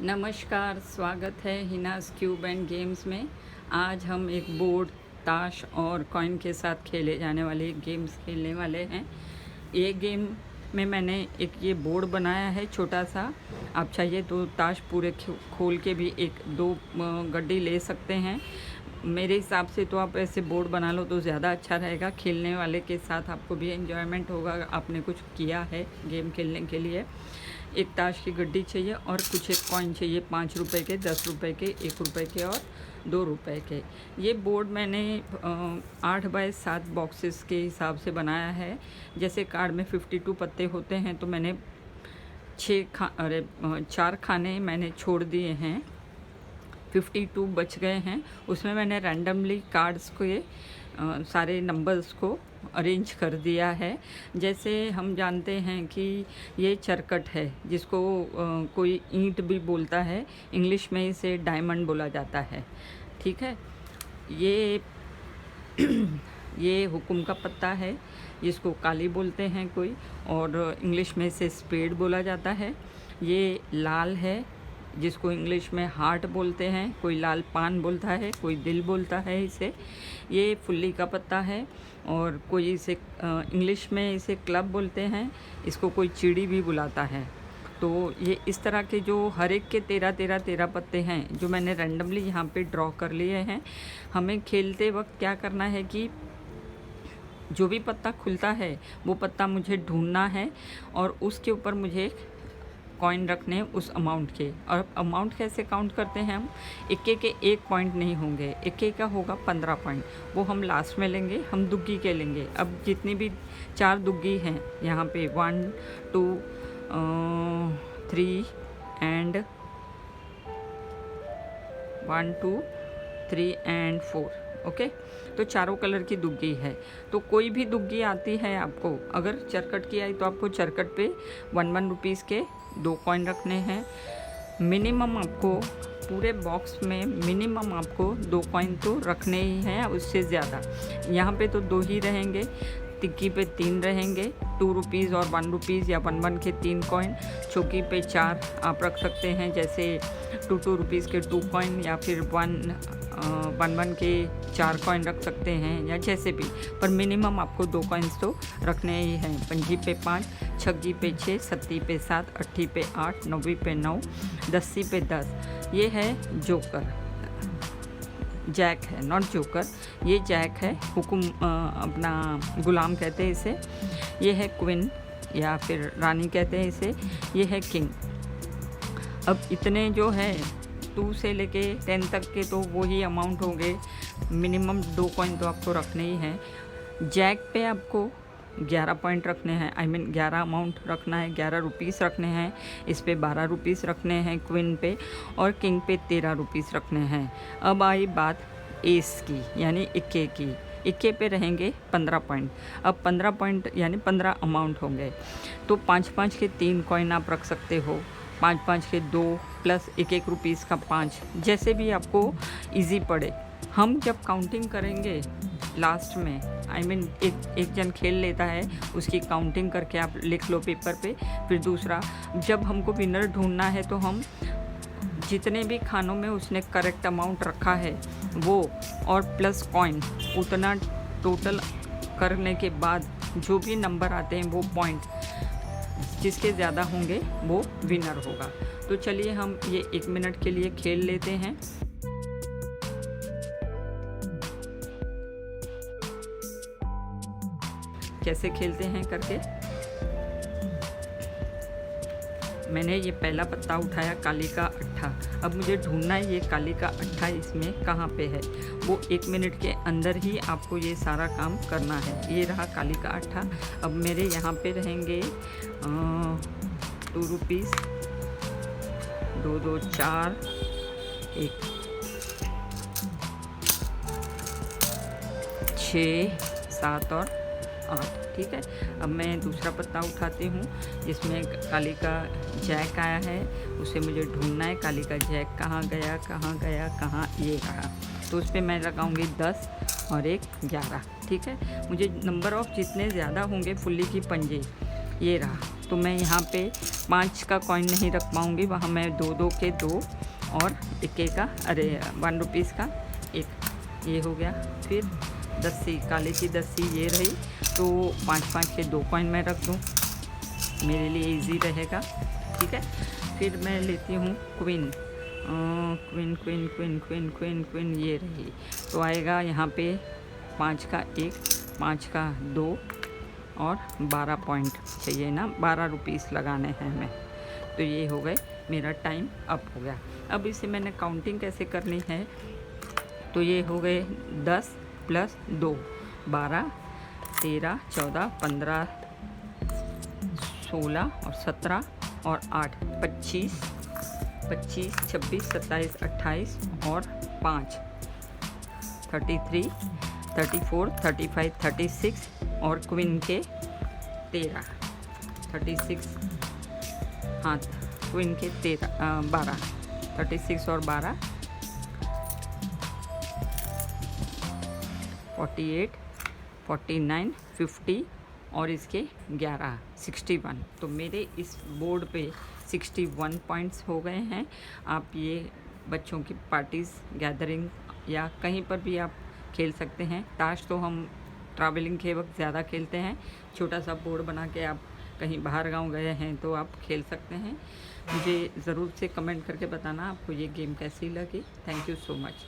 नमस्कार, स्वागत है हिनास क्यूब एंड गेम्स में। आज हम एक बोर्ड, ताश और कॉइन के साथ खेले जाने वाले गेम्स खेलने वाले हैं। ये गेम में मैंने एक ये बोर्ड बनाया है छोटा सा। आप चाहिए तो ताश पूरे खोल के भी एक दो गड्डी ले सकते हैं। मेरे हिसाब से तो आप ऐसे बोर्ड बना लो तो ज़्यादा अच्छा रहेगा। खेलने वाले के साथ आपको भी एंजॉयमेंट होगा, आपने कुछ किया है गेम खेलने के लिए। एक ताश की गड्डी चाहिए और कुछ एक कॉइन चाहिए, 5 रुपए के, 10 रुपए के, 1 रुपए के और 2 रुपए के। ये बोर्ड मैंने 8 बाय 7 बॉक्सेस के हिसाब से बनाया है। जैसे कार्ड में 52 पत्ते होते हैं तो मैंने 4 खाने मैंने छोड़ दिए हैं, 52 बच गए हैं। उसमें मैंने रैंडमली कार्ड्स को सारे नंबर्स को अरेंज कर दिया है। जैसे हम जानते हैं कि ये चरकट है, जिसको कोई ईंट भी बोलता है, इंग्लिश में इसे डायमंड बोला जाता है। ठीक है, ये हुकुम का पत्ता है, जिसको काली बोलते हैं कोई, और इंग्लिश में इसे स्पेड बोला जाता है। ये लाल है, जिसको इंग्लिश में हार्ट बोलते हैं, कोई लाल पान बोलता है, कोई दिल बोलता है इसे। ये फुल्ली का पत्ता है और कोई इसे इंग्लिश में इसे क्लब बोलते हैं, इसको कोई चिड़ी भी बुलाता है। तो ये इस तरह के जो हर एक के 13 पत्ते हैं, जो मैंने रैंडमली यहाँ पे ड्रॉ कर लिए हैं। हमें खेलते वक्त क्या करना है कि जो भी पत्ता खुलता है वो पत्ता मुझे ढूंढना है और उसके ऊपर मुझे कॉइन रखने उस अमाउंट के। और अमाउंट कैसे काउंट करते हैं हम, इक्के के 1 पॉइंट नहीं होंगे, इक्के का होगा 15 पॉइंट, वो हम लास्ट में लेंगे। हम दुग्गी के लेंगे। अब जितनी भी 4 दुग्गी हैं यहाँ पे, 1 2 3 एंड 1 2 3 एंड 4। ओके, तो चारों कलर की दुग्गी है। तो कोई भी दुग्गी आती है आपको, अगर चरकट की आई तो आपको चरकट पे 1 रुपीज़ के 2 कॉइन रखने हैं। मिनिमम आपको पूरे बॉक्स में मिनिमम आपको 2 कॉइन तो रखने ही हैं, उससे ज़्यादा। यहाँ पे तो 2 ही रहेंगे, तिक्की पे 3 रहेंगे, 2 रुपीज़ और 1 रुपीज़ या 1 के 3 कॉइन। चौकी पे 4 आप रख सकते हैं, जैसे 2 रुपीज़ के 2 कॉइन, या फिर 1 के 4 कॉइन रख सकते हैं, या जैसे भी। पर मिनिमम आपको 2 कॉइन्स तो रखने ही हैं। पंजी पे 5, छग्गी पे 6, सत्ती पे 7, अट्ठी पे 8, नौवीं पे 9, दस्सी पे 10। ये है जोकर, जैक है, नॉट जोकर, ये जैक है। हुकुम अपना गुलाम कहते हैं इसे। ये है क्वीन या फिर रानी कहते हैं इसे। ये है किंग। अब इतने जो है 2 से लेके 10 तक के तो वही अमाउंट होंगे। मिनिमम 2 कॉइन तो आपको रखने ही हैं। जैक पे आपको 11 पॉइंट रखने हैं, 11 अमाउंट रखना है, 11 रुपीज़ रखने हैं। इस पे 12 रुपीज़ रखने हैं क्वीन पे, और किंग पे 13 रुपीज़ रखने हैं। अब आई बात एस की, यानी इक्के की। इक्के पे रहेंगे 15 पॉइंट। अब 15 पॉइंट यानी 15 अमाउंट होंगे, तो 5 के 3 कॉइन आप रख सकते हो, 5 के 2 प्लस 1 रुपीज़ का 5, जैसे भी आपको इजी पड़े। हम जब काउंटिंग करेंगे लास्ट में, एक जन खेल लेता है, उसकी काउंटिंग करके आप लिख लो पेपर पे। फिर दूसरा, जब हमको विनर ढूंढना है तो हम जितने भी खानों में उसने करेक्ट अमाउंट रखा है वो, और प्लस कॉइन, उतना टोटल करने के बाद जो भी नंबर आते हैं वो पॉइंट जिसके ज़्यादा होंगे वो विनर होगा। तो चलिए हम ये 1 मिनट के लिए खेल लेते हैं। कैसे खेलते हैं करके। मैंने ये पहला पत्ता उठाया, काली का अट्ठा। अब मुझे ढूंढना है ये काली का अट्ठा इसमें कहाँ पे है। वो 1 मिनट के अंदर ही आपको ये सारा काम करना है। ये रहा काली का अट्ठा। अब मेरे यहाँ पे रहेंगे 2 रुपीज़, 2 2 4, 1 6 7 और 8। ठीक है, अब मैं दूसरा पत्ता उठाती हूँ, जिसमें काली का जैक आया है। उसे मुझे ढूंढना है, काली का जैक कहाँ गया, कहाँ गया, कहाँ, ये रहा। तो उस पर मैं लगाऊंगी 10 और 1 11। ठीक है, मुझे नंबर ऑफ जितने ज़्यादा होंगे फुल्ली की पंजे, ये रहा। तो मैं यहाँ पे 5 का कॉइन नहीं रख पाऊँगी, वहाँ मैं 2 के 2 और 1 का 1 रुपीज़ का 1 ये हो गया। फिर 10 काले की 10 ये रही, तो 5 के 2 कॉइन मैं रख दूँ, मेरे लिए इजी रहेगा। ठीक है। फिर मैं लेती हूँ queen, queen queen queen queen queen queen ये रही। तो आएगा यहाँ पे 5 का 1, 5 का 2 और 12 पॉइंट चाहिए ना, 12 रुपीज़ लगाने हैं हमें। तो ये हो गए, मेरा टाइम अप हो गया। अब इसे मैंने काउंटिंग कैसे करनी है, तो ये हो गए 10 + 2 12 13 14 15 16 और 17 और 8 25 26 26 27 28 और 5 33 34 35 36 और क्वीन के 13 36 हाँ क्वीन के 12 36 और 12 48 49 50 और इसके 11 61। तो मेरे इस बोर्ड पे 61 पॉइंट्स हो गए हैं। आप ये बच्चों की पार्टीज़, गैदरिंग या कहीं पर भी आप खेल सकते हैं। ताश तो हम ट्रैवलिंग के वक्त ज़्यादा खेलते हैं। छोटा सा बोर्ड बना के आप कहीं बाहर गांव गए हैं तो आप खेल सकते हैं। मुझे ज़रूर से कमेंट करके बताना आपको ये गेम कैसी लगी। Thank you so much.